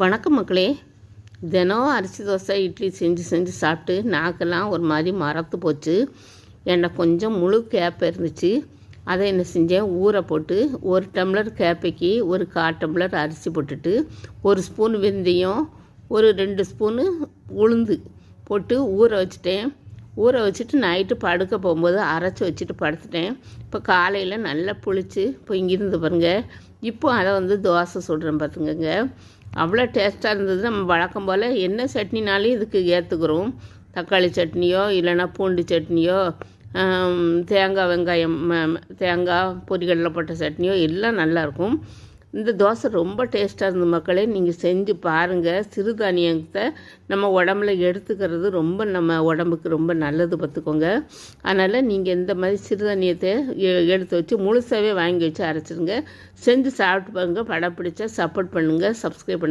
வணக்கம் மக்களே. தினம் அரிசி தோசை இட்லி செஞ்சு செஞ்சு சாப்பிட்டு நாக்கெல்லாம் ஒரு மாதிரி மரத்து போச்சு. என்கிட்ட கொஞ்சம் முழு கேப்பை இருந்துச்சு. அதை என்ன செஞ்சேன், ஊற போட்டு 1 டம்ளர் கேப்பைக்கு 1/4 டம்ளர் அரிசி போட்டுட்டு 1 ஸ்பூன் வெந்தயம், ஒரு 2 ஸ்பூனு உளுந்து போட்டு ஊற வச்சுட்டேன். ஊற வச்சுட்டு நைட்டு படுக்க போகும்போது அரைச்சி வச்சுட்டு படுத்துட்டேன். இப்போ காலையில் நல்லா புளிச்சு இப்போ இங்கிருந்து பாருங்கள். இப்போ அதை தோசை சுடுறேன் பார்த்துங்கங்க. அவ்வளோ டேஸ்ட்டாக இருந்தது. நம்ம வழக்கம் போல் என்ன சட்னினாலும் இதுக்கு ஏற்றுக்கிறோம். தக்காளி சட்னியோ இல்லைன்னா பூண்டு சட்னியோ, தேங்காய் வெங்காயம் தேங்காய் பொரிகடலை போட்ட சட்னியோ எல்லாம் நல்லாயிருக்கும். இந்த தோசை ரொம்ப டேஸ்ட்டாக இருந்தது மக்களே. நீங்கள் செஞ்சு பாருங்கள். சிறுதானியத்தை நம்ம உடம்புல எடுத்துக்கிறது ரொம்ப நம்ம உடம்புக்கு ரொம்ப நல்லது பார்த்துக்கோங்க. அதனால் நீங்கள் இந்த மாதிரி சிறுதானியத்தை எடுத்து வச்சு முழுசாகவே வாங்கி வச்சு அரைச்சிடுங்க. செஞ்சு சாப்பிட்டு பாருங்கள். படம் பிடிச்சா சப்போர்ட் பண்ணுங்கள், சப்ஸ்கிரைப் பண்ணுங்கள்.